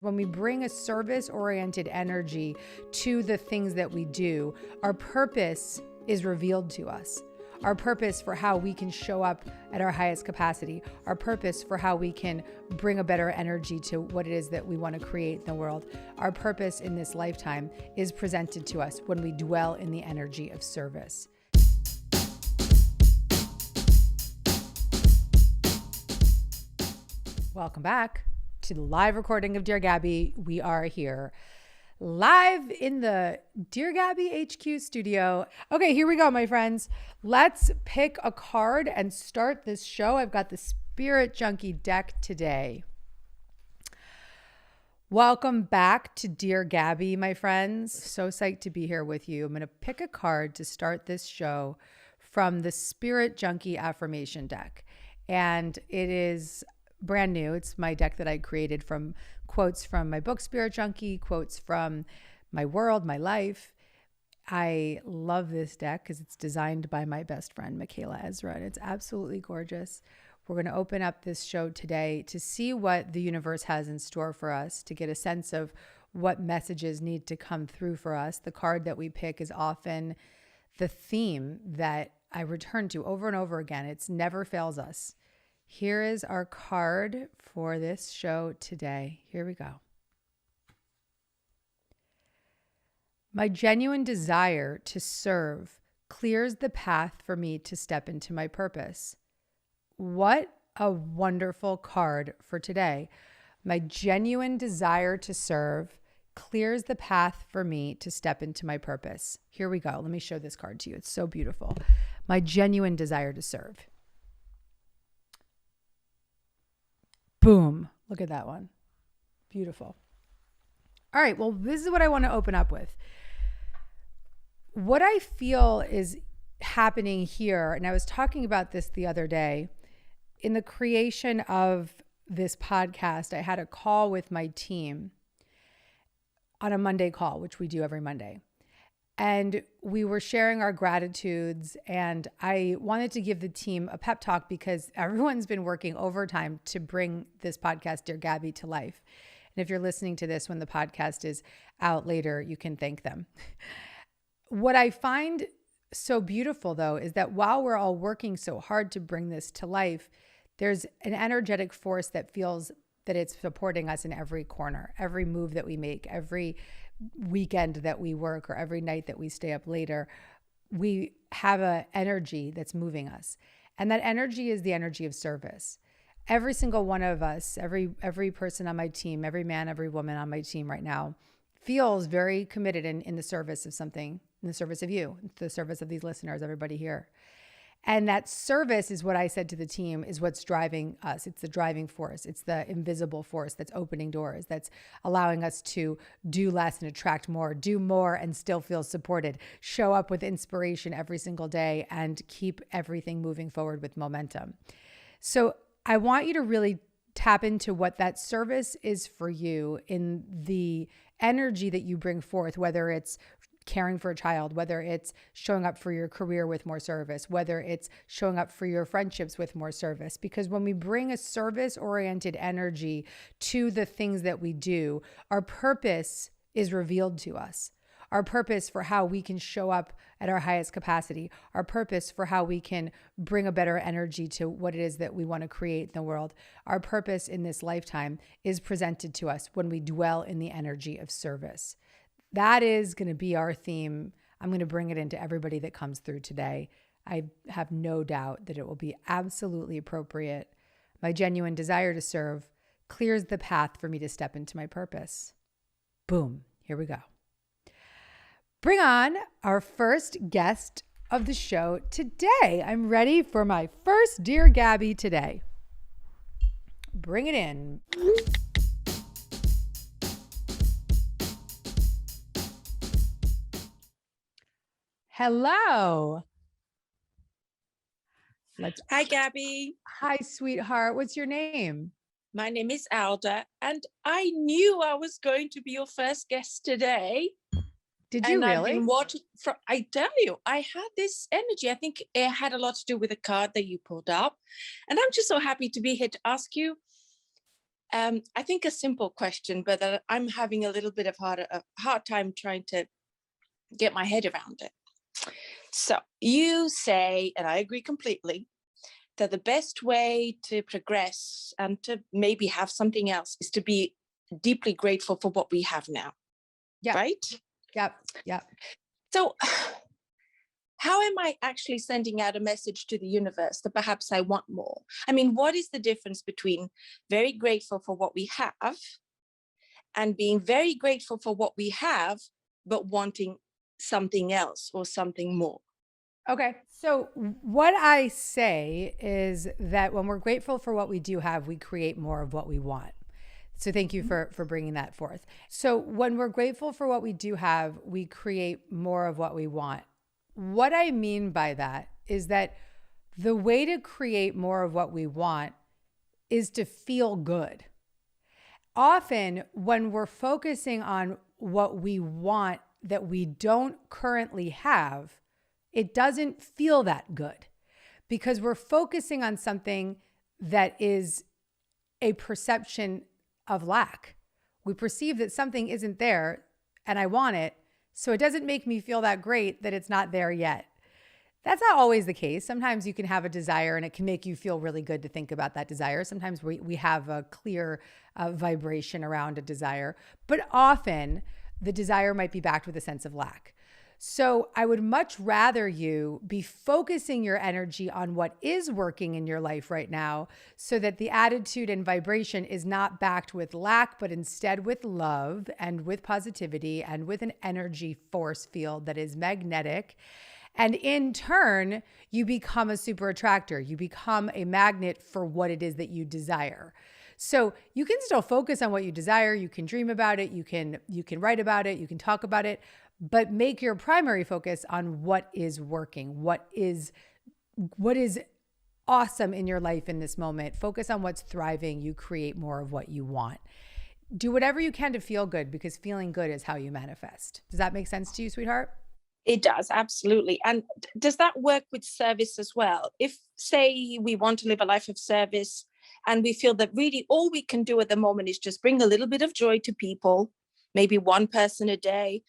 When we bring a service-oriented energy to the things that we do, our purpose is revealed to us. Our purpose for how we can show up at our highest capacity, our purpose for how we can bring a better energy to what it is that we want to create in the world. Our purpose in this lifetime is presented to us when we dwell in the energy of service. Welcome back to the live recording of Dear Gabby. We are here live in the Dear Gabby HQ studio. Okay, here we go, my friends. Let's pick a card and start this show. I've got the Spirit Junkie deck today. Welcome back to Dear Gabby, my friends. So psyched to be here with you. I'm going to pick a card to start this show from the Spirit Junkie affirmation deck. And it is brand new. It's my deck that I created from quotes from my book, Spirit Junkie, quotes from my world, my life. I love this deck because it's designed by my best friend, Michaela Ezra, and it's absolutely gorgeous. We're going to open up this show today to see what the universe has in store for us, to get a sense of what messages need to come through for us. The card that we pick is often the theme that I return to over and over again. It's never fails us. Here is our card for this show today. Here we go. My genuine desire to serve clears the path for me to step into my purpose. What a wonderful card for today. My genuine desire to serve clears the path for me to step into my purpose. Here we go. Let me show this card to you. It's so beautiful. My genuine desire to serve. Boom. Look at that one. Beautiful. All right. Well, this is what I want to open up with. What I feel is happening here, and I was talking about this the other day, in the creation of this podcast, I had a call with my team on a Monday call, which we do every Monday. And we were sharing our gratitudes, and I wanted to give the team a pep talk because everyone's been working overtime to bring this podcast, Dear Gabby, to life. And if you're listening to this when the podcast is out later, you can thank them. What I find so beautiful, though, is that while we're all working so hard to bring this to life, there's an energetic force that feels that it's supporting us in every corner, every move that we make, every weekend that we work, or every night that we stay up later. We have an energy that's moving us. And that energy is the energy of service. Every single one of us, every person on my team, every man, every woman on my team right now feels very committed in the service of something, in the service of you, the service of these listeners, everybody here. And that service is what I said to the team is what's driving us. It's the driving force. It's the invisible force that's opening doors, that's allowing us to do less and attract more, do more and still feel supported, show up with inspiration every single day, and keep everything moving forward with momentum. So I want you to really tap into what that service is for you in the energy that you bring forth, whether it's caring for a child, whether it's showing up for your career with more service, whether it's showing up for your friendships with more service. Because when we bring a service-oriented energy to the things that we do, our purpose is revealed to us. Our purpose for how we can show up at our highest capacity, our purpose for how we can bring a better energy to what it is that we want to create in the world. Our purpose in this lifetime is presented to us when we dwell in the energy of service. That is going to be our theme. I'm going to bring it into everybody that comes through today. I have no doubt that it will be absolutely appropriate. My genuine desire to serve clears the path for me to step into my purpose. Boom. Here we go. Bring on our first guest of the show today. I'm ready for my first Dear Gabby today. Bring it in. Hello. Hi, Gabby. Hi, sweetheart. What's your name? My name is Alda, and I knew I was going to be your first guest today. Did you I've really? been watching I tell you, I had this energy. I think it had a lot to do with the card that you pulled up. And I'm just so happy to be here to ask you, I think a simple question, but I'm having a little bit of a hard time trying to get my head around it. So you say, and I agree completely, that the best way to progress and to maybe have something else is to be deeply grateful for what we have now. Yeah. Right? Yep. Yep. So how am I actually sending out a message to the universe that perhaps I want more? I mean, what is the difference between very grateful for what we have and being very grateful for what we have, but wanting something else or something more? Okay. So what I say is that when we're grateful for what we do have, we create more of what we want. So thank you for bringing that forth. So when we're grateful for what we do have, we create more of what we want. What I mean by that is that the way to create more of what we want is to feel good. Often when we're focusing on what we want that we don't currently have, it doesn't feel that good because we're focusing on something that is a perception of lack. We perceive that something isn't there and I want it, so it doesn't make me feel that great that it's not there yet. That's not always the case. Sometimes you can have a desire and it can make you feel really good to think about that desire. Sometimes we have a clear vibration around a desire, but often the desire might be backed with a sense of lack. So I would much rather you be focusing your energy on what is working in your life right now so that the attitude and vibration is not backed with lack, but instead with love and with positivity and with an energy force field that is magnetic. And in turn, you become a super attractor. You become a magnet for what it is that you desire. So you can still focus on what you desire. You can dream about it. You can write about it. You can talk about it, but make your primary focus on what is working, what is awesome in your life in this moment. Focus on what's thriving. You create more of what you want. Do whatever you can to feel good because feeling good is how you manifest. Does that make sense to you, sweetheart? It does, absolutely. And does that work with service as well? If, say, we want to live a life of service and we feel that really all we can do at the moment is just bring a little bit of joy to people, maybe one person a day,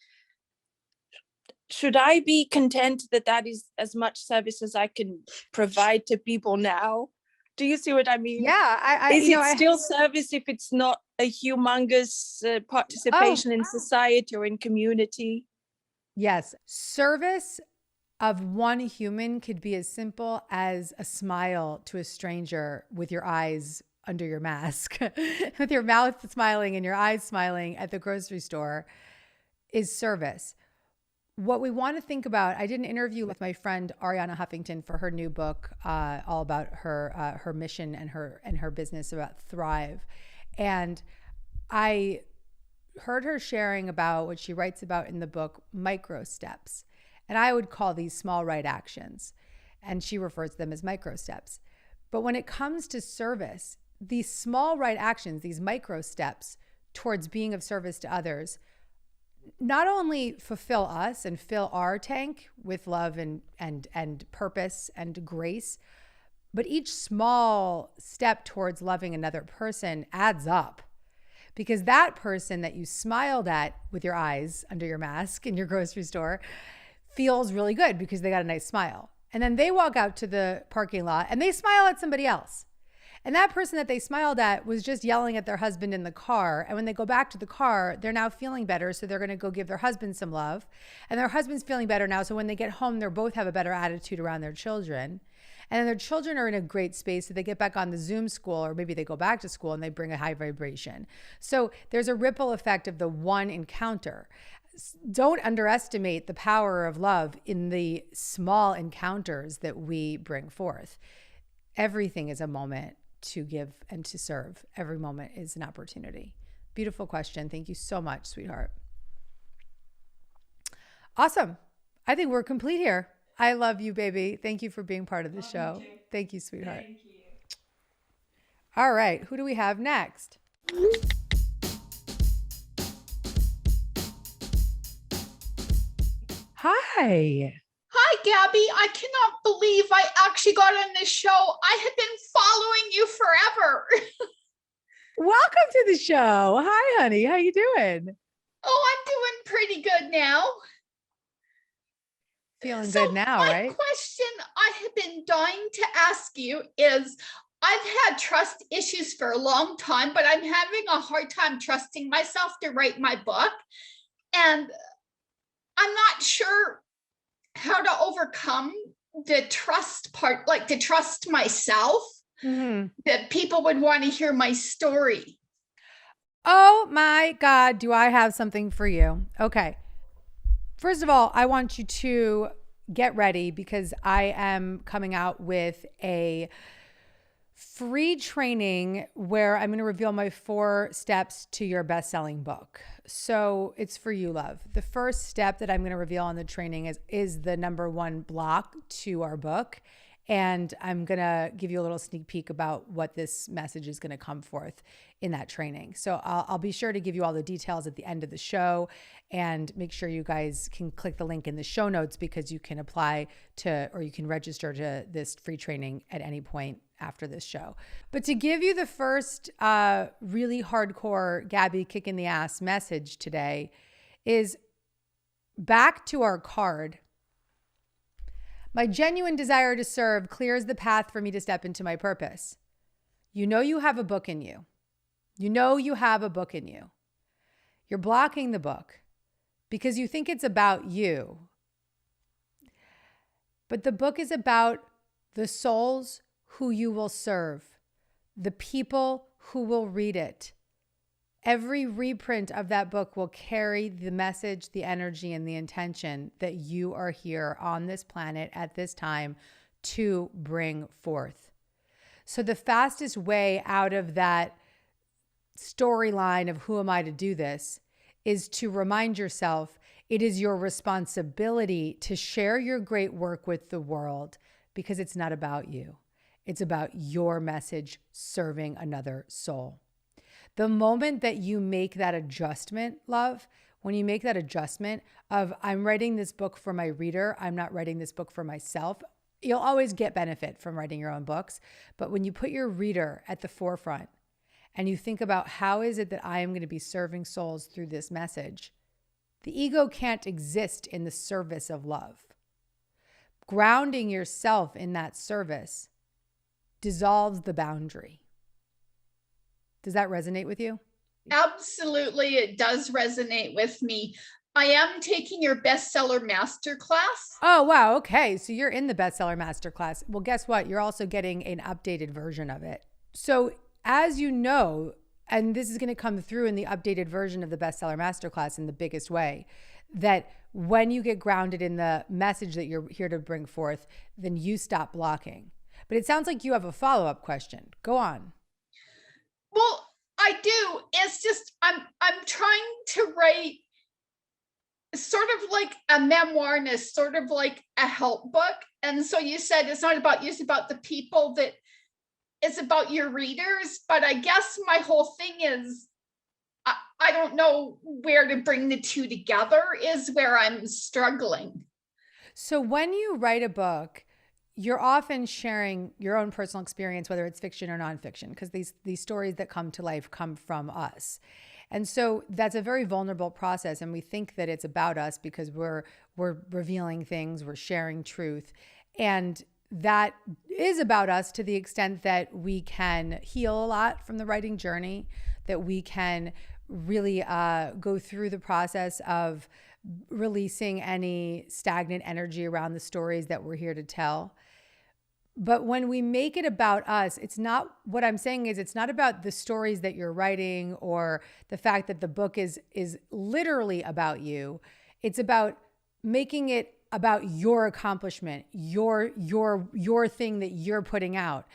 should I be content that that is as much service as I can provide to people now? Do you see what I mean? Yeah, is it still service if it's not a humongous participation in society or in community? Yes. Service of one human could be as simple as a smile to a stranger with your eyes under your mask, with your mouth smiling and your eyes smiling at the grocery store is service. What we want to think about, I did an interview with my friend Ariana Huffington for her new book, all about her mission and her business about Thrive. And I heard her sharing about what she writes about in the book, micro steps. And I would call these small right actions. And she refers to them as micro steps. But when it comes to service, these small right actions, these micro steps towards being of service to others, not only fulfill us and fill our tank with love and purpose and grace, but each small step towards loving another person adds up. Because that person that you smiled at with your eyes under your mask in your grocery store feels really good because they got a nice smile. And then they walk out to the parking lot and they smile at somebody else. And that person that they smiled at was just yelling at their husband in the car. And when they go back to the car, they're now feeling better. So they're going to go give their husband some love. And their husband's feeling better now. So when they get home, they both have a better attitude around their children. And then their children are in a great space. So they get back on the Zoom school, or maybe they go back to school and they bring a high vibration. So there's a ripple effect of the one encounter. Don't underestimate the power of love in the small encounters that we bring forth. Everything is a moment to give and to serve. Every moment is an opportunity. Beautiful question. Thank you so much, sweetheart. Awesome. I think we're complete here. I love you, baby. Thank you for being part of the show. Thank you, sweetheart. Thank you. All right. Who do we have next? Hi. Hi, Gabby. I cannot believe I actually got on this show. I have been following you forever. Welcome to the show. Hi, honey. How you doing? Oh, I'm doing pretty good now. Feeling So good now, my right? question I have been dying to ask you is I've had trust issues for a long time, but I'm having a hard time trusting myself to write my book. And I'm not sure how to overcome the trust part, like to trust myself that people would want to hear my story. Oh my God, do I have something for you? Okay. First of all, I want you to get ready because I am coming out with a free training where I'm going to reveal my 4 steps to your best-selling book. So it's for you, love. The first step that I'm going to reveal on the training is the number 1 block to our book. And I'm going to give you a little sneak peek about what this message is going to come forth in that training. So I'll be sure to give you all the details at the end of the show, and make sure you guys can click the link in the show notes because you can apply to, or you can register to this free training at any point after this show. But to give you the first really hardcore Gabby kick in the ass message today is back to our card. My genuine desire to serve clears the path for me to step into my purpose. You know you have a book in you. You know you have a book in you. You're blocking the book because you think it's about you. But the book is about the souls who you will serve, the people who will read it. Every reprint of that book will carry the message, the energy, and the intention that you are here on this planet at this time to bring forth. So the fastest way out of that storyline of who am I to do this is to remind yourself it is your responsibility to share your great work with the world because it's not about you. It's about your message serving another soul. The moment that you make that adjustment, love, when you make that adjustment of I'm writing this book for my reader, I'm not writing this book for myself, you'll always get benefit from writing your own books. But when you put your reader at the forefront and you think about how is it that I am going to be serving souls through this message, the ego can't exist in the service of love. Grounding yourself in that service dissolves the boundary. Does that resonate with you? Absolutely, it does resonate with me. I am taking your bestseller masterclass. Oh, wow. Okay. So you're in the bestseller masterclass. Well, guess what? You're also getting an updated version of it. So as you know, and this is going to come through in the updated version of the bestseller masterclass in the biggest way, that when you get grounded in the message that you're here to bring forth, then you stop blocking. But it sounds like you have a follow-up question. Go on. Well, I do. It's just I'm trying to write sort of like a memoir and it's sort of like a help book. And so you said it's not about you, it's about the people that it's about your readers. But I guess my whole thing is I don't know where to bring the two together is where I'm struggling. So when you write a book, you're often sharing your own personal experience, whether it's fiction or nonfiction, because these stories that come to life come from us. And so that's a very vulnerable process. And we think that it's about us because we're revealing things, we're sharing truth. And that is about us to the extent that we can heal a lot from the writing journey, that we can really go through the process of releasing any stagnant energy around the stories that we're here to tell. But when we make it about us, it's not, what I'm saying is it's not about the stories that you're writing or the fact that the book is literally about you. It's about making it about your accomplishment, your thing that you're putting out.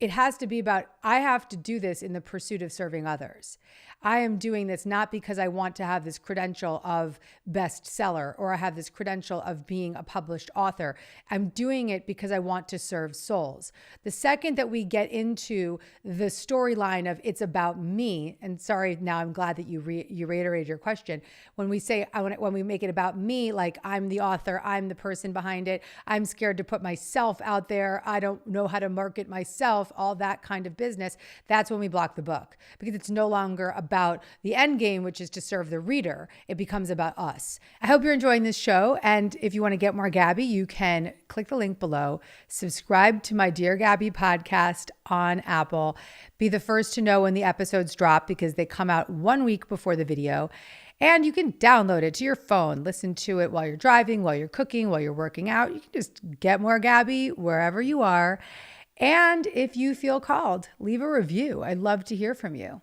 It has to be about, I have to do this in the pursuit of serving others. I am doing this not because I want to have this credential of bestseller or I have this credential of being a published author. I'm doing it because I want to serve souls. The second that we get into the storyline of it's about me, and sorry, now I'm glad that you reiterated your question. When we say, when we make it about me, like I'm the author, I'm the person behind it, I'm scared to put myself out there, I don't know how to market myself, all that kind of business, that's when we block the book, because it's no longer about the end game, which is to serve the reader. It becomes about us. I hope you're enjoying this show. And if you want to get more Gabby, you can click the link below, subscribe to my Dear Gabby podcast on Apple, be the first to know when the episodes drop because they come out 1 week before the video. And you can download it to your phone, listen to it while you're driving, while you're cooking, while you're working out. You can just get more Gabby wherever you are. And if you feel called, leave a review. I'd love to hear from you.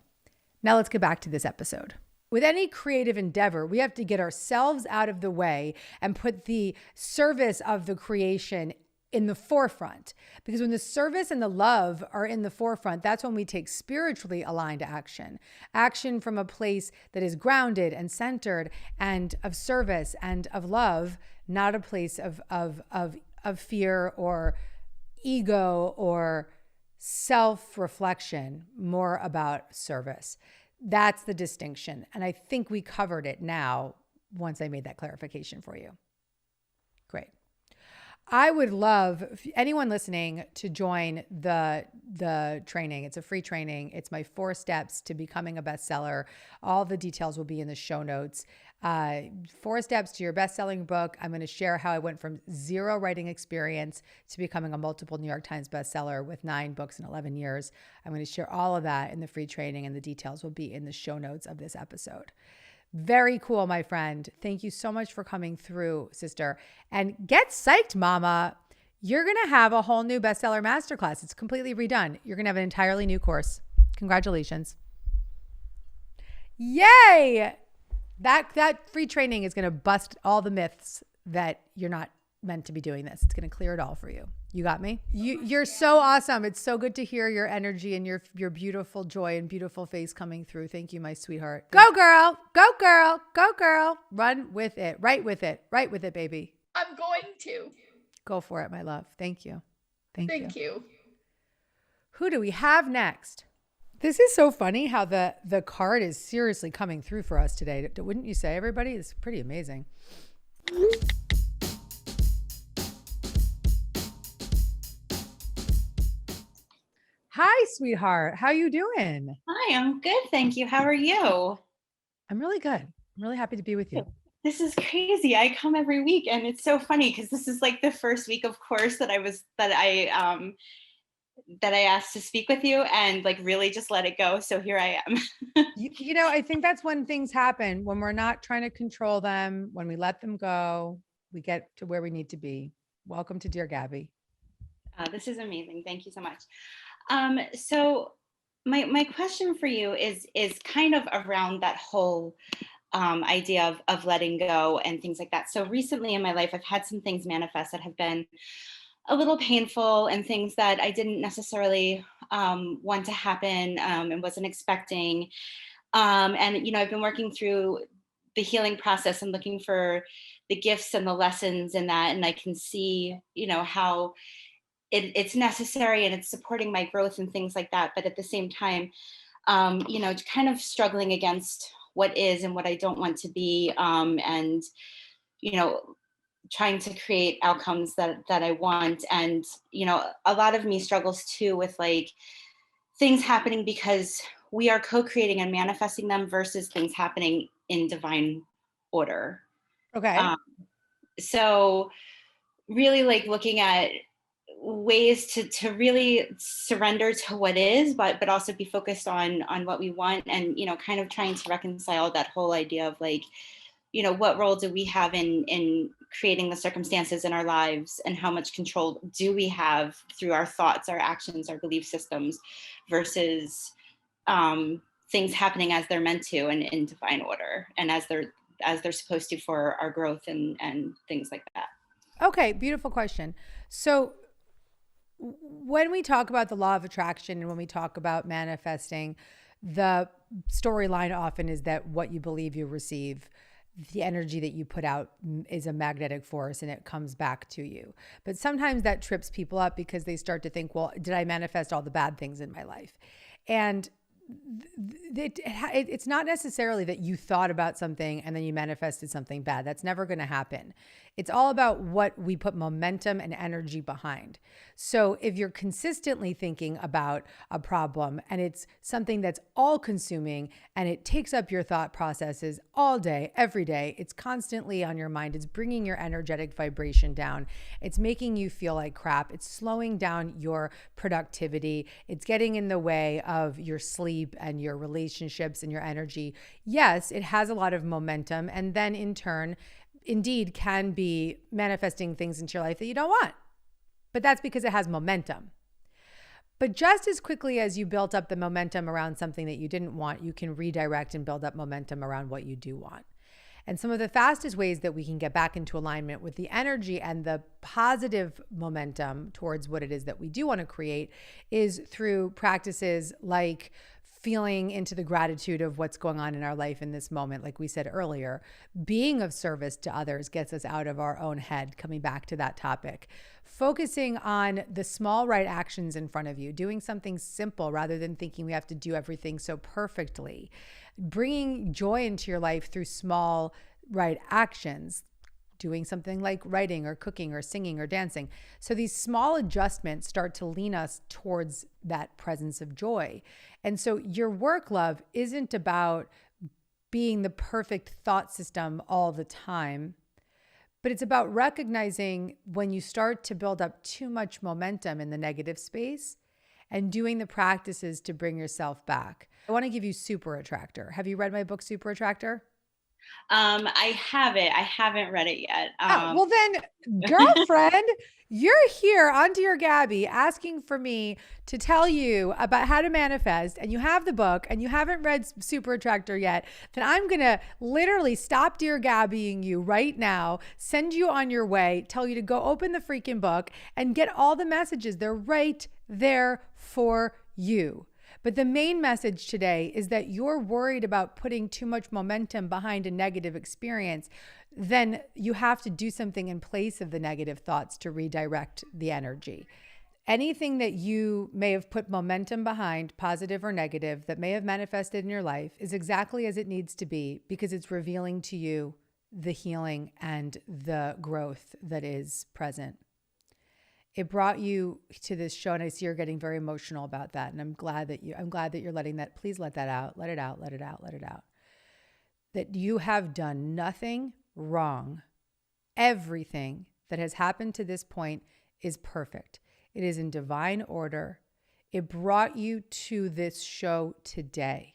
Now let's get back to this episode. With any creative endeavor, we have to get ourselves out of the way and put the service of the creation in the forefront. Because when the service and the love are in the forefront, that's when we take spiritually aligned action. Action from a place that is grounded and centered and of service and of love, not a place of fear or ego or self-reflection, more about service. That's the distinction. And I think we covered it now once I made that clarification for you. Great. I would love anyone listening to join the training. It's a free training. It's my 4 steps to becoming a bestseller. All the details will be in the show notes. 4 steps to your best-selling book. I'm going to share how I went from 0 writing experience to becoming a multiple New York Times bestseller with 9 books in 11 years. I'm going to share all of that in the free training, and the details will be in the show notes of this episode. Very cool, my friend. Thank you so much for coming through, sister. And get psyched, mama. You're going to have a whole new bestseller masterclass. It's completely redone. You're going to have an entirely new course. Congratulations. Yay! That free training is going to bust all the myths that you're not meant to be doing this. It's going to clear it all for you. You got me? You're so awesome. It's so good to hear your energy and your beautiful joy and beautiful face coming through. Thank you, my sweetheart. Go girl, go girl, go girl. Run with it, right with it, right with it, baby. I'm going to. Go for it, my love. Thank you. Thank you. Who do we have next? This is so funny how the card is seriously coming through for us today. Wouldn't you say, everybody? It's pretty amazing. Hi, sweetheart. How you doing? Hi, I'm good. Thank you. How are you? I'm really good. I'm really happy to be with you. This is crazy. I come every week and it's so funny because this is like the first week of course that I asked to speak with you and like really just let it go. So here I am. You know, I think that's when things happen, when we're not trying to control them, when we let them go, we get to where we need to be. Welcome to Dear Gabby. This is amazing. Thank you so much. So my question for you is kind of around that whole idea of letting go and things like that. So recently in my life, I've had some things manifest that have been a little painful and things that I didn't necessarily want to happen and wasn't expecting. And, you know, I've been working through the healing process and looking for the gifts and the lessons in that. And I can see, you know, how it's necessary and it's supporting my growth and things like that. But at the same time, you know, kind of struggling against what is and what I don't want to be. And, you know, trying to create outcomes that I want. And, you know, a lot of me struggles too with like things happening because we are co-creating and manifesting them versus things happening in divine order. Okay. So really like looking at ways to really surrender to what is, but also be focused on what we want, and, you know, kind of trying to reconcile that whole idea of like, you know, what role do we have in creating the circumstances in our lives, and how much control do we have through our thoughts, our actions, our belief systems, versus things happening as they're meant to and in divine order and as they're supposed to for our growth and things like that. Okay, beautiful question. So when we talk about the law of attraction and when we talk about manifesting, the storyline often is that what you believe you receive, the energy that you put out is a magnetic force and it comes back to you. But sometimes that trips people up because they start to think, well, did I manifest all the bad things in my life? And it's not necessarily that you thought about something and then you manifested something bad. That's never going to happen. It's all about what we put momentum and energy behind. So if you're consistently thinking about a problem and it's something that's all consuming and it takes up your thought processes all day, every day, it's constantly on your mind. It's bringing your energetic vibration down. It's making you feel like crap. It's slowing down your productivity. It's getting in the way of your sleep and your relationships and your energy. Yes, it has a lot of momentum, and then in turn, indeed can be manifesting things into your life that you don't want. But that's because it has momentum. But just as quickly as you built up the momentum around something that you didn't want, you can redirect and build up momentum around what you do want. And some of the fastest ways that we can get back into alignment with the energy and the positive momentum towards what it is that we do want to create is through practices like feeling into the gratitude of what's going on in our life in this moment. Like we said earlier, being of service to others gets us out of our own head, coming back to that topic. Focusing on the small right actions in front of you, doing something simple rather than thinking we have to do everything so perfectly. Bringing joy into your life through small right actions. Doing something like writing or cooking or singing or dancing. So these small adjustments start to lean us towards that presence of joy. And so your work, love, isn't about being the perfect thought system all the time, but it's about recognizing when you start to build up too much momentum in the negative space and doing the practices to bring yourself back. I want to give you Super Attractor. Have you read my book, Super Attractor? I haven't read it yet. Well then, girlfriend, you're here on Dear Gabby asking for me to tell you about how to manifest, and you have the book and you haven't read Super Attractor yet, then I'm going to literally stop Dear Gabbying you right now, send you on your way, tell you to go open the freaking book and get all the messages. They're right there for you. But the main message today is that you're worried about putting too much momentum behind a negative experience. Then you have to do something in place of the negative thoughts to redirect the energy. Anything that you may have put momentum behind, positive or negative, that may have manifested in your life is exactly as it needs to be because it's revealing to you the healing and the growth that is present. It brought you to this show, and I see you're getting very emotional about that. And I'm glad that you're letting that, please let that out, let it out, let it out, let it out. That you have done nothing wrong. Everything that has happened to this point is perfect. It is in divine order. It brought you to this show today.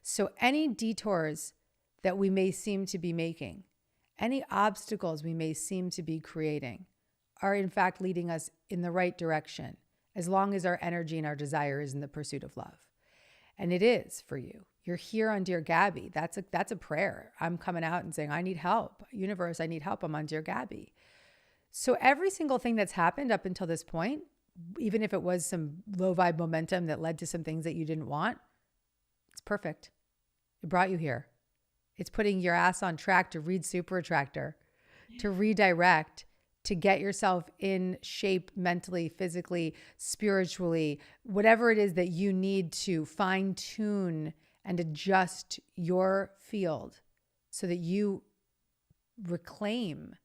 So any detours that we may seem to be making, any obstacles we may seem to be creating, are in fact leading us in the right direction, as long as our energy and our desire is in the pursuit of love. And it is for you. You're here on Dear Gabby. That's a prayer. I'm coming out and saying, I need help. Universe, I need help. I'm on Dear Gabby. So every single thing that's happened up until this point, even if it was some low vibe momentum that led to some things that you didn't want, it's perfect. It brought you here. It's putting your ass on track to read Super Attractor, to redirect, to get yourself in shape mentally, physically, spiritually, whatever it is that you need to fine tune and adjust your field so that you reclaim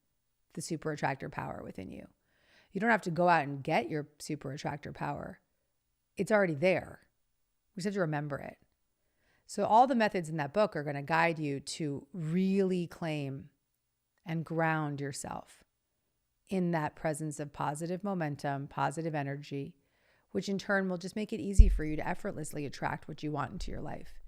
the super attractor power within you. You don't have to go out and get your super attractor power. It's already there. We just have to remember it. So all the methods in that book are going to guide you to really claim and ground yourself in that presence of positive momentum, positive energy, which in turn will just make it easy for you to effortlessly attract what you want into your life.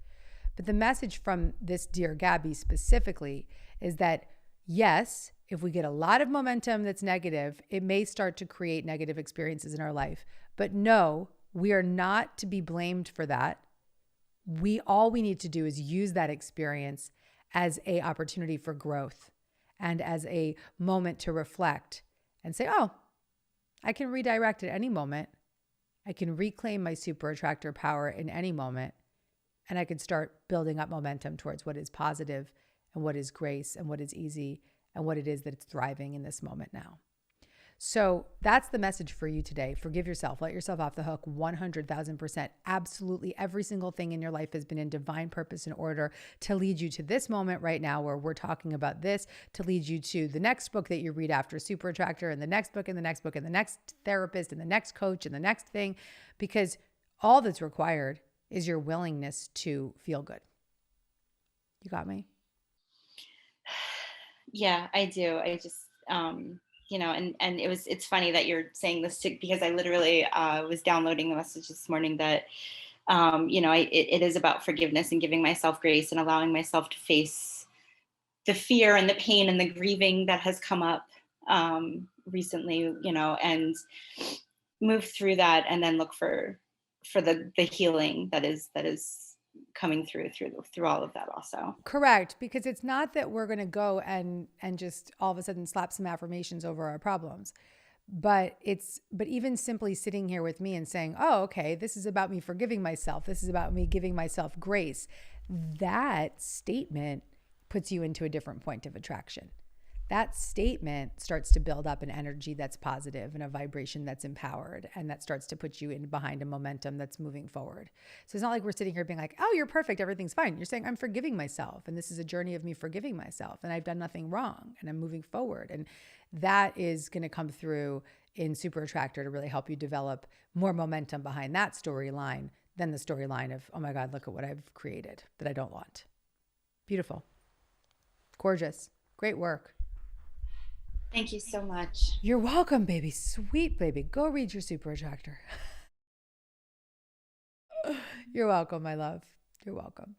But the message from this Dear Gabby specifically is that, yes, if we get a lot of momentum that's negative, it may start to create negative experiences in our life. But no, we are not to be blamed for that. All we need to do is use that experience as an opportunity for growth and as a moment to reflect and say, oh, I can redirect at any moment. I can reclaim my super attractor power in any moment. and I could start building up momentum towards what is positive and what is grace and what is easy and what it is that it's thriving in this moment now. So that's the message for you today. Forgive yourself. Let yourself off the hook 100,000%. Absolutely every single thing in your life has been in divine purpose and order to lead you to this moment right now where we're talking about this, to lead you to the next book that you read after Super Attractor, and the next book and the next book and the next therapist and the next coach and the next thing, because all that's required is your willingness to feel good. You got me? Yeah, I do. I just, and it's funny that you're saying this because I literally was downloading the message this morning that, it is about forgiveness and giving myself grace and allowing myself to face the fear and the pain and the grieving that has come up recently, and move through that and then look for the healing that is coming through all of that also. Correct. Because it's not that we're going to go and just all of a sudden slap some affirmations over our problems, but even simply sitting here with me and saying, oh, okay, this is about me forgiving myself. This is about me giving myself grace. That statement puts you into a different point of attraction. That statement starts to build up an energy that's positive and a vibration that's empowered, and that starts to put you in behind a momentum that's moving forward. So it's not like we're sitting here being like, oh, you're perfect, everything's fine. You're saying, I'm forgiving myself, and this is a journey of me forgiving myself, and I've done nothing wrong, and I'm moving forward. And that is going to come through in Super Attractor to really help you develop more momentum behind that storyline than the storyline of, oh my God, look at what I've created that I don't want. Beautiful. Gorgeous. Great work. Thank you so much. You're welcome, baby. Sweet baby. Go read your Super Attractor. You're welcome, my love. You're welcome.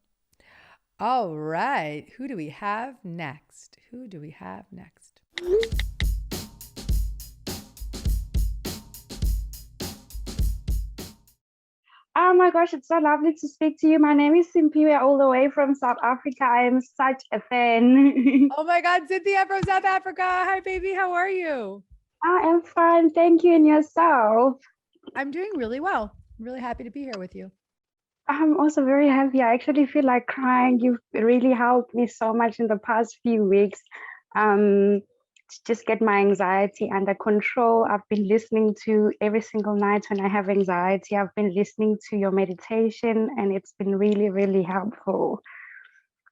All right. Who do we have next? Oh my gosh, it's so lovely to speak to you. My name is Simpiwe, all the way from South Africa. I am such a fan. Oh my God, Cynthia from South Africa. Hi, baby. How are you? I am fine. Thank you. And yourself? I'm doing really well. I'm really happy to be here with you. I'm also very happy. I actually feel like crying. You've really helped me so much in the past few weeks. To just get my anxiety under control. I've been listening to every single night when I have anxiety. I've been listening to your meditation, and it's been really, really helpful.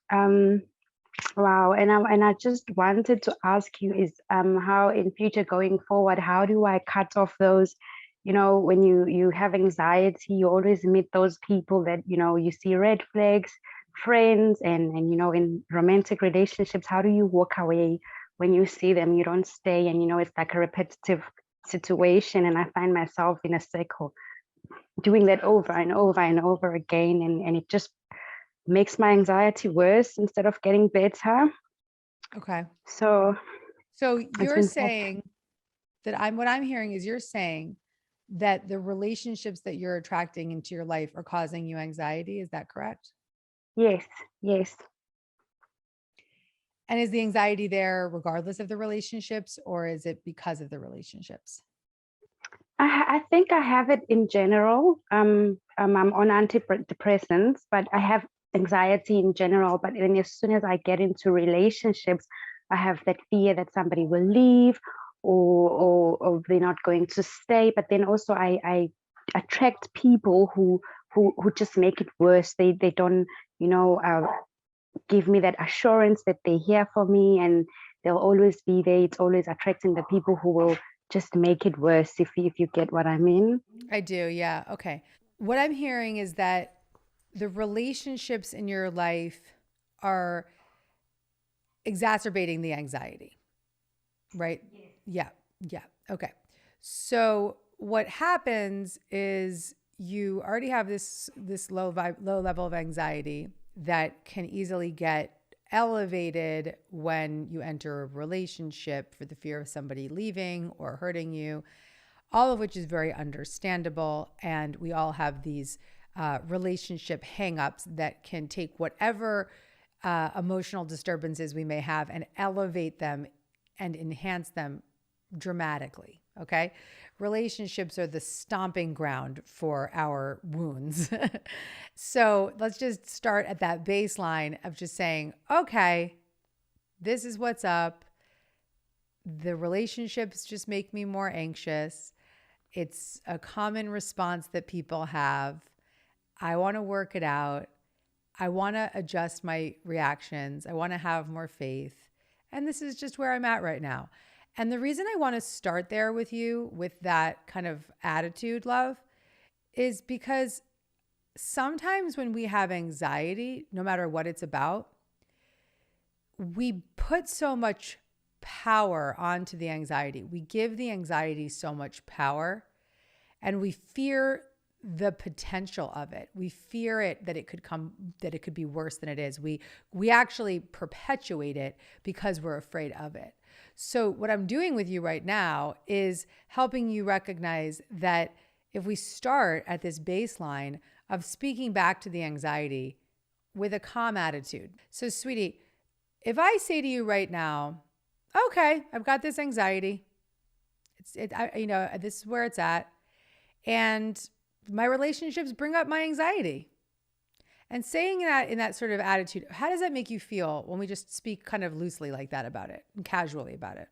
Wow. And I just wanted to ask you is how in future going forward, how do I cut off those, when you have anxiety, you always meet those people that, you see red flags, friends, and in romantic relationships, how do you walk away when you see them? You don't stay, and it's like a repetitive situation, and I find myself in a cycle doing that over and over and over again, and it just makes my anxiety worse instead of getting better. Okay. So you're saying that what I'm hearing is you're saying that the relationships that you're attracting into your life are causing you anxiety. Is that correct? Yes. And is the anxiety there regardless of the relationships, or is it because of the relationships? I think I have it in general. I'm on antidepressants, but I have anxiety in general. But then as soon as I get into relationships, I have that fear that somebody will leave or they're not going to stay. But then also I attract people who just make it worse. They don't, give me that assurance that they're here for me and they'll always be there. It's always attracting the people who will just make it worse, if you get what I mean. I do, yeah. Okay. What I'm hearing is that the relationships in your life are exacerbating the anxiety, right? Yeah. Okay. So what happens is you already have this low level of anxiety that can easily get elevated when you enter a relationship for the fear of somebody leaving or hurting you, all of which is very understandable. And we all have these relationship hangups that can take whatever emotional disturbances we may have and elevate them and enhance them dramatically. Okay. relationships are the stomping ground for our wounds. So let's just start at that baseline of just saying, okay, this is what's up. The relationships just make me more anxious. It's a common response that people have. I want to work it out. I want to adjust my reactions. I want to have more faith. And this is just where I'm at right now. And the reason I want to start there with you with that kind of attitude, love, is because sometimes when we have anxiety, no matter what it's about, we put so much power onto the anxiety. We give the anxiety so much power, and we fear the potential of it. We fear it, that it could be worse than it is. We actually perpetuate it because we're afraid of it. So what I'm doing with you right now is helping you recognize that if we start at this baseline of speaking back to the anxiety with a calm attitude. So sweetie, if I say to you right now, okay, I've got this anxiety. This is where it's at. And my relationships bring up my anxiety. And saying that in that sort of attitude, how does that make you feel when we just speak kind of loosely like that about it and casually about it?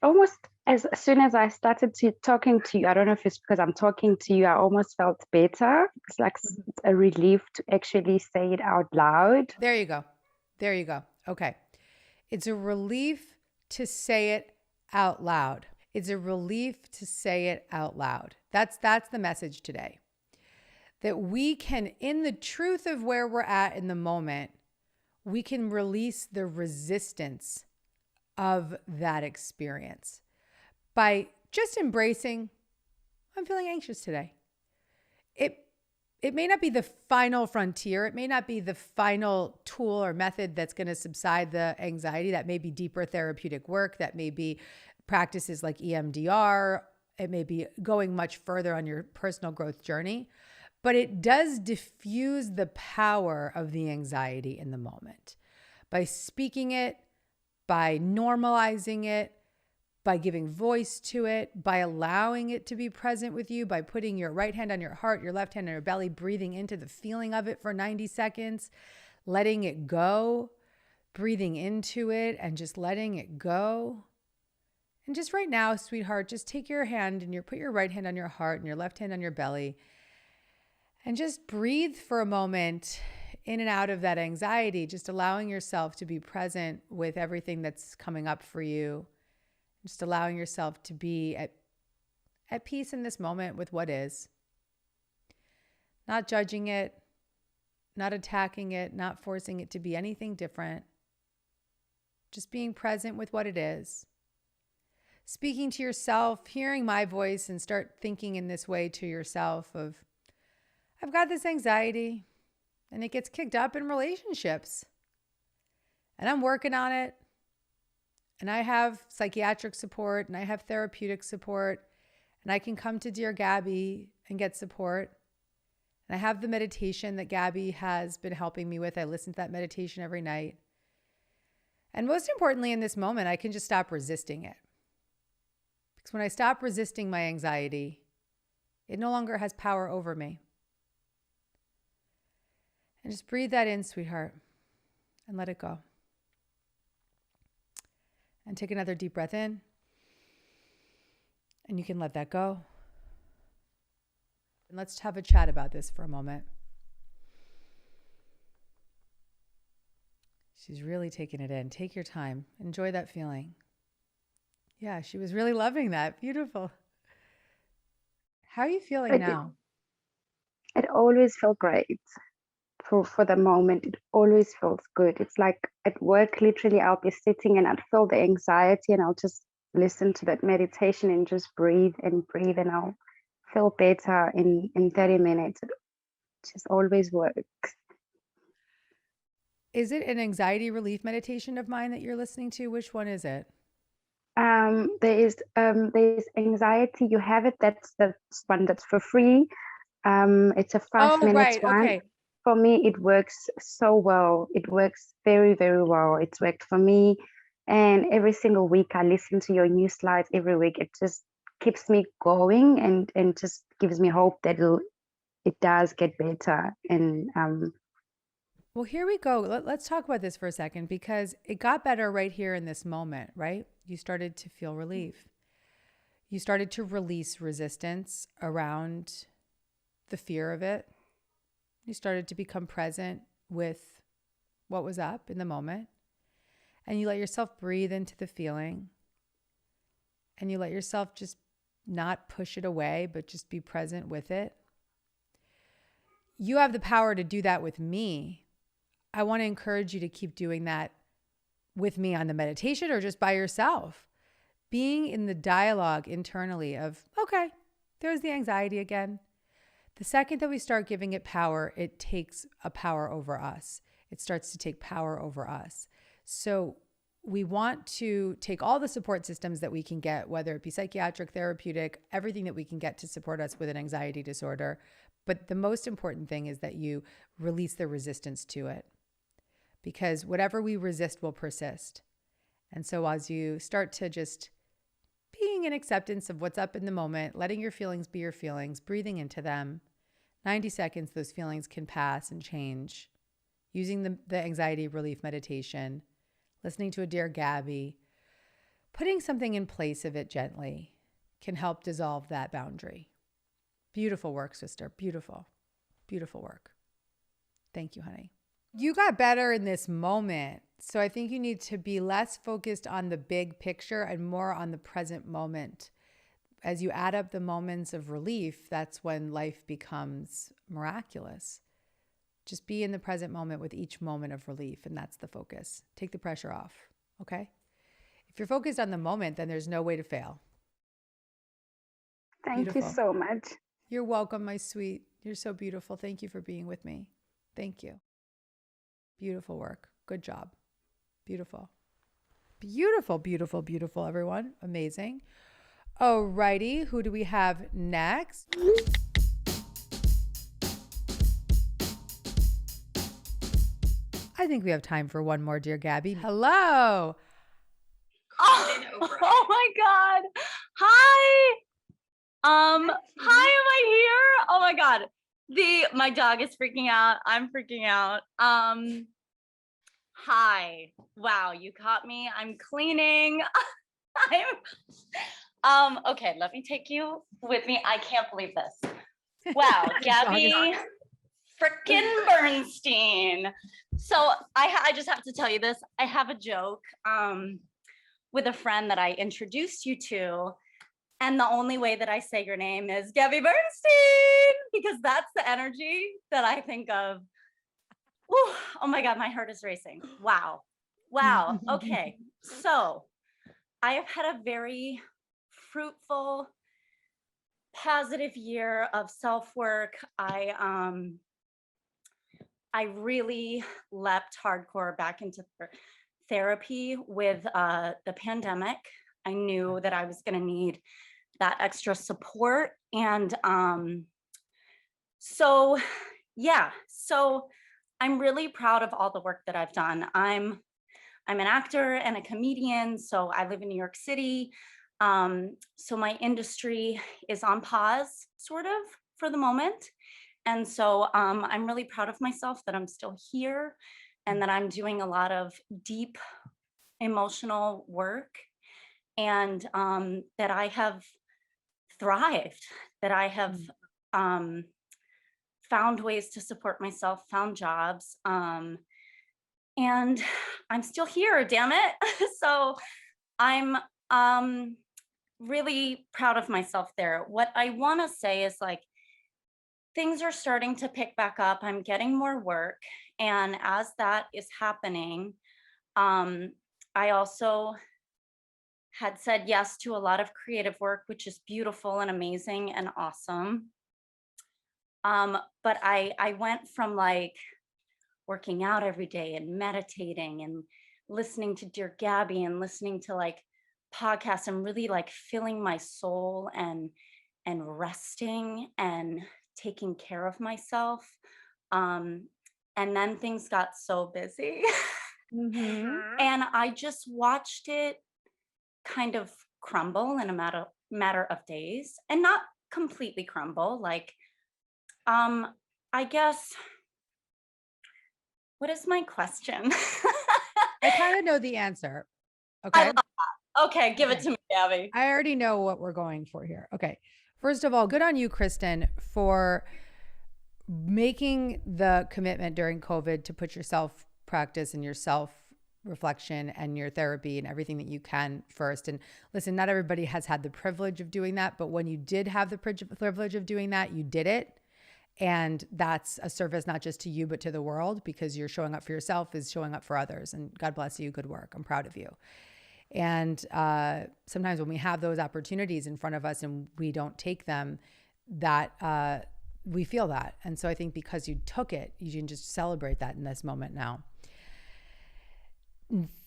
Almost as soon as I started talking to you, I don't know if it's because I'm talking to you, I almost felt better. It's like a relief to actually say it out loud. There you go. Okay. It's a relief to say it out loud. It's a relief to say it out loud. That's the message today. That we can, in the truth of where we're at in the moment, we can release the resistance of that experience by just embracing, I'm feeling anxious today. It may not be the final frontier. It may not be the final tool or method that's going to subside the anxiety. That may be deeper therapeutic work. That may be practices like EMDR. It may be going much further on your personal growth journey. But it does diffuse the power of the anxiety in the moment by speaking it, by normalizing it, by giving voice to it, by allowing it to be present with you, by putting your right hand on your heart, your left hand on your belly, breathing into the feeling of it for 90 seconds, letting it go, breathing into it and just letting it go. And just right now, sweetheart, just take your hand and put your right hand on your heart and your left hand on your belly. And just breathe for a moment in and out of that anxiety, just allowing yourself to be present with everything that's coming up for you. Just allowing yourself to be at peace in this moment with what is. Not judging it, not attacking it, not forcing it to be anything different. Just being present with what it is. Speaking to yourself, hearing my voice, and start thinking in this way to yourself of, I've got this anxiety and it gets kicked up in relationships and I'm working on it. And I have psychiatric support and I have therapeutic support and I can come to Dear Gabby and get support. And I have the meditation that Gabby has been helping me with. I listen to that meditation every night. And most importantly, in this moment, I can just stop resisting it. Because when I stop resisting my anxiety, it no longer has power over me. And just breathe that in, sweetheart, and let it go. And take another deep breath in. And you can let that go. And let's have a chat about this for a moment. She's really taking it in. Take your time. Enjoy that feeling. Yeah, she was really loving that. Beautiful. How are you feeling now? It always felt great. For the moment, it always feels good. It's like at work, literally, I'll be sitting and I'd feel the anxiety and I'll just listen to that meditation and just breathe and I'll feel better in 30 minutes. It just always works. Is it an anxiety relief meditation of mine that you're listening to? Which one is it? There's anxiety. You have it. That's one that's for free. It's a 5 minutes right. one. Okay. For me, it works so well. It works very, very well. It's worked for me. And every single week, I listen to your new slides every week. It just keeps me going and just gives me hope that it does get better. And Well, here we go. Let's talk about this for a second, because it got better right here in this moment, right? You started to feel relief. You started to release resistance around the fear of it. You started to become present with what was up in the moment. And you let yourself breathe into the feeling. And you let yourself just not push it away, but just be present with it. You have the power to do that with me. I want to encourage you to keep doing that with me on the meditation or just by yourself. Being in the dialogue internally of, okay, there's the anxiety again. The second that we start giving it power, it takes a power over us. It starts to take power over us. So we want to take all the support systems that we can get, whether it be psychiatric, therapeutic, everything that we can get to support us with an anxiety disorder. But the most important thing is that you release the resistance to it, because whatever we resist will persist. And so as you start to just being in acceptance of what's up in the moment, letting your feelings be your feelings, breathing into them, 90 seconds, those feelings can pass and change. Using the anxiety relief meditation, listening to a Dear Gabby, putting something in place of it gently can help dissolve that boundary. Beautiful work, sister. Beautiful, beautiful work. Thank you, honey. You got better in this moment. So I think you need to be less focused on the big picture and more on the present moment. As you add up the moments of relief, that's when life becomes miraculous. Just be in the present moment with each moment of relief, and that's the focus. Take the pressure off, okay? If you're focused on the moment, then there's no way to fail. thank Beautiful. you so much. You're welcome, my sweet. You're so beautiful. Thank you for being with me. Thank you. Beautiful work. Good job. Beautiful. Beautiful, beautiful, beautiful, everyone. Amazing. Alrighty, who do we have next? I think we have time for one more, Dear Gabby. Hello. Oh my God. Hi. Hi, am I here? Oh my God. My dog is freaking out. I'm freaking out. Hi. Wow, you caught me. I'm cleaning. Okay, let me take you with me. I can't believe this. Wow, Gabby frickin' Bernstein. So I just have to tell you this. I have a joke with a friend that I introduced you to. And the only way that I say your name is Gabby Bernstein, because that's the energy that I think of. Whew, oh my God, my heart is racing. Wow. Wow. Okay. So I have had a very fruitful, positive year of self-work. I really leapt hardcore back into therapy with the pandemic. I knew that I was going to need that extra support. And so I'm really proud of all the work that I've done. I'm an actor and a comedian, so I live in New York City. So my industry is on pause, sort of, for the moment. And so I'm really proud of myself that I'm still here and that I'm doing a lot of deep emotional work, and that I have thrived, that I have found ways to support myself, found jobs, and I'm still here, damn it. So I'm really proud of myself there. What I want to say is, like, things are starting to pick back up. I'm getting more work. And as that is happening, I also had said yes to a lot of creative work, which is beautiful and amazing and awesome. But I went from like working out every day and meditating and listening to Dear Gabby and listening to like podcasts and really like filling my soul and resting and taking care of myself. And then things got so busy. And I just watched it kind of crumble in a matter matter of days and not completely crumble. Like, I guess, what is my question? I kind of know the answer. I Okay. love that. Okay, give it Okay. to me, Abby. I already know what we're going for here. Okay. First of all, good on you, Kristen, for making the commitment during COVID to put your self practice and your self reflection and your therapy and everything that you can first. And listen, not everybody has had the privilege of doing that, but when you did have the privilege of doing that, you did it. And that's a service not just to you, but to the world, because you're showing up for yourself is showing up for others. And God bless you. Good work. I'm proud of you. And sometimes when we have those opportunities in front of us and we don't take them, that we feel that. And so I think because you took it, you can just celebrate that in this moment now.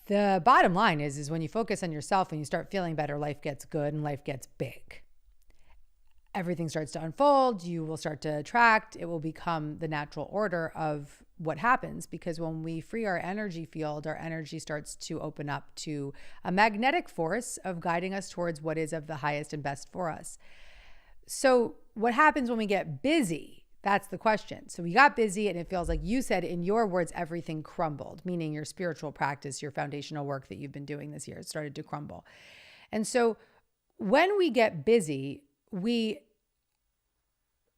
The bottom line is when you focus on yourself and you start feeling better, life gets good and life gets big. Everything starts to unfold. You will start to attract. It will become the natural order of what happens, because when we free our energy field, our energy starts to open up to a magnetic force of guiding us towards what is of the highest and best for us. So what happens when we get busy? That's the question. So we got busy and it feels like you said, in your words, everything crumbled, meaning your spiritual practice, your foundational work that you've been doing this year, it started to crumble. And so when we get busy, we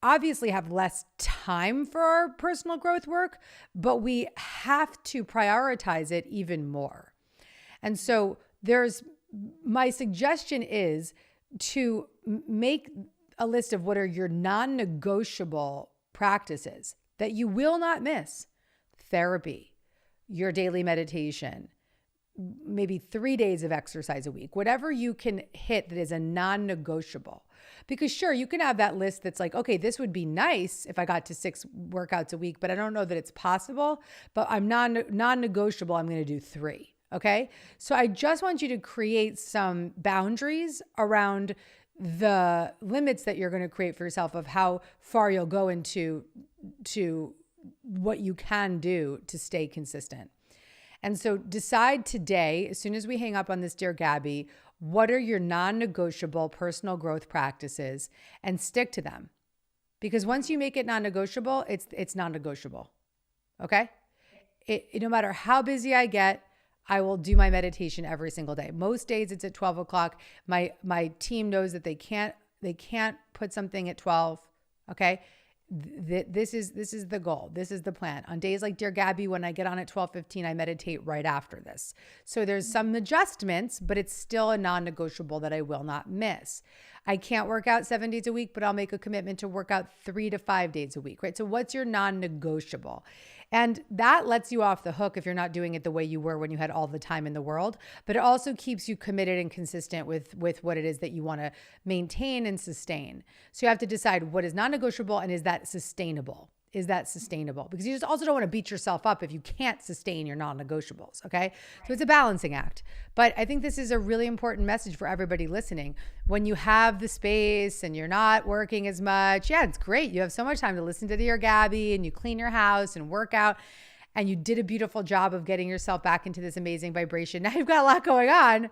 obviously have less time for our personal growth work, but we have to prioritize it even more. And so my suggestion is to make a list of what are your non-negotiable practices that you will not miss. Therapy, your daily meditation, maybe 3 days of exercise a week, whatever you can hit that is a non-negotiable. Because sure, you can have that list that's like, okay, this would be nice if I got to 6 workouts a week, but I don't know that it's possible, but I'm non-negotiable. I'm going to do 3. Okay. So I just want you to create some boundaries around the limits that you're going to create for yourself of how far you'll go into what you can do to stay consistent. And so decide today, as soon as we hang up on this, Dear Gabby, what are your non-negotiable personal growth practices, and stick to them. Because once you make it non-negotiable, it's non-negotiable. Okay? No matter how busy I get, I will do my meditation every single day. Most days it's at 12 o'clock. My team knows that they can't put something at 12. Okay. This is the goal. This is the plan. On days like Dear Gabby, when I get on at 12:15, I meditate right after this. So there's some adjustments, but it's still a non-negotiable that I will not miss. I can't work out 7 days a week, but I'll make a commitment to work out 3 to 5 days a week, right? So what's your non-negotiable? And that lets you off the hook if you're not doing it the way you were when you had all the time in the world, but it also keeps you committed and consistent with what it is that you want to maintain and sustain. So you have to decide what is non-negotiable and is that sustainable? Is that sustainable? Because you just also don't want to beat yourself up if you can't sustain your non-negotiables, okay? So it's a balancing act. But I think this is a really important message for everybody listening. When you have the space and you're not working as much, yeah, it's great. You have so much time to listen to Dear Gabby and you clean your house and work out and you did a beautiful job of getting yourself back into this amazing vibration. Now you've got a lot going on.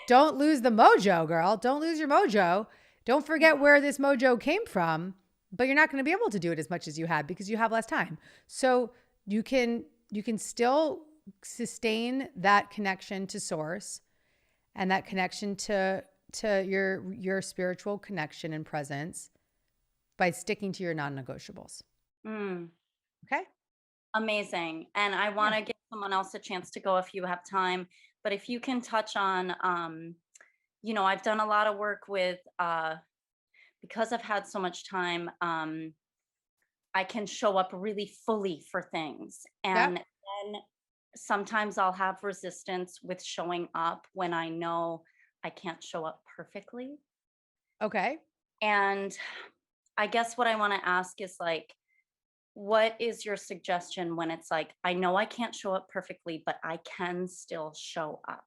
Don't lose the mojo, girl. Don't lose your mojo. Don't forget where this mojo came from. But you're not going to be able to do it as much as you had because you have less time. So you can still sustain that connection to source and that connection to your spiritual connection and presence by sticking to your non-negotiables. Okay? Amazing. And I want to give someone else a chance to go if you have time. But if you can touch on, I've done a lot of work with because I've had so much time, I can show up really fully for things. And then sometimes I'll have resistance with showing up when I know I can't show up perfectly. Okay. And I guess what I want to ask is like, what is your suggestion when it's like, I know I can't show up perfectly, but I can still show up?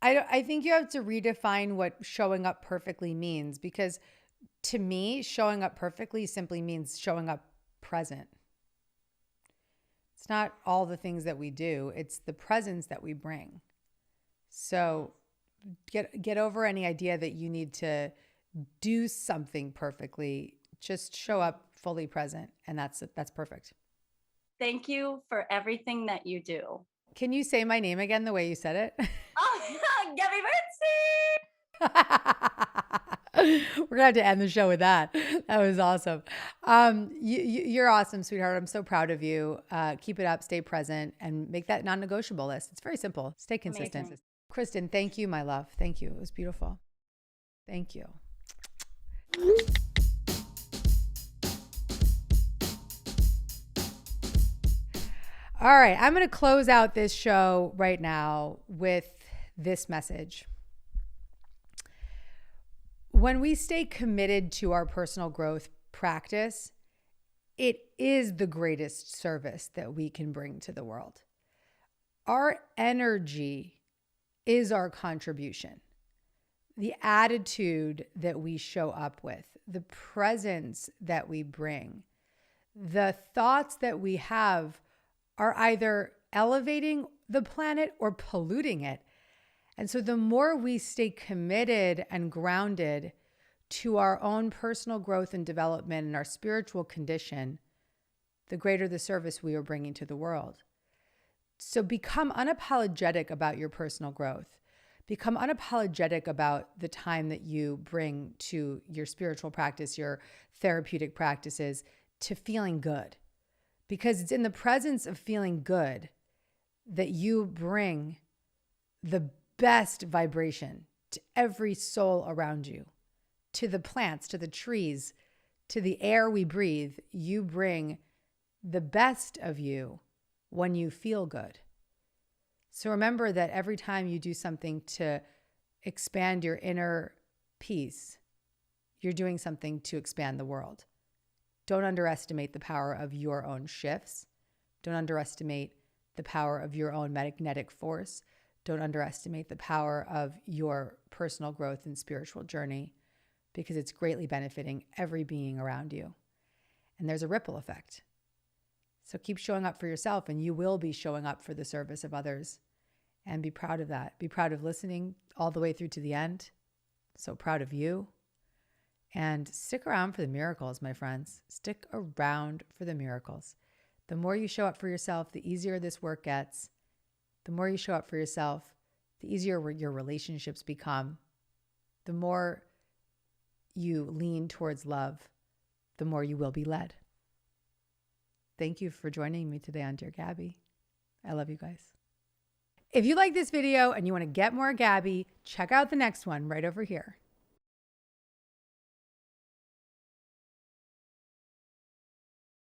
I think you have to redefine what showing up perfectly means, because to me, showing up perfectly simply means showing up present. It's not all the things that we do. It's the presence that we bring. So Get over any idea that you need to do something perfectly. Just show up fully present, and that's perfect. Thank you for everything that you do. Can you say my name again the way you said it? Oh, Gabby Bernstein! We're gonna have to end the show with that. That was awesome. You're awesome, sweetheart. I'm so proud of you. Keep it up, stay present, and make that non-negotiable list. It's very simple. Stay consistent. Amazing. Kristen, thank you, my love. Thank you. It was beautiful. Thank you. All right, I'm going to close out this show right now with this message. When we stay committed to our personal growth practice, it is the greatest service that we can bring to the world. Our energy is our contribution. The attitude that we show up with, the presence that we bring, the thoughts that we have are either elevating the planet or polluting it. And so the more we stay committed and grounded to our own personal growth and development and our spiritual condition, the greater the service we are bringing to the world. So become unapologetic about your personal growth. Become unapologetic about the time that you bring to your spiritual practice, your therapeutic practices, to feeling good. Because it's in the presence of feeling good that you bring the best vibration to every soul around you, to the plants, to the trees, to the air we breathe. You bring the best of you when you feel good. So remember that every time you do something to expand your inner peace, you're doing something to expand the world. Don't underestimate the power of your own shifts. Don't underestimate the power of your own magnetic force. Don't underestimate the power of your personal growth and spiritual journey, because it's greatly benefiting every being around you. And there's a ripple effect. So keep showing up for yourself, and you will be showing up for the service of others. And be proud of that. Be proud of listening all the way through to the end. So proud of you. And stick around for the miracles, my friends. Stick around for the miracles. The more you show up for yourself, the easier this work gets. The more you show up for yourself, the easier your relationships become. The more you lean towards love, the more you will be led. Thank you for joining me today on Dear Gabby. I love you guys. If you like this video and you want to get more Gabby, check out the next one right over here.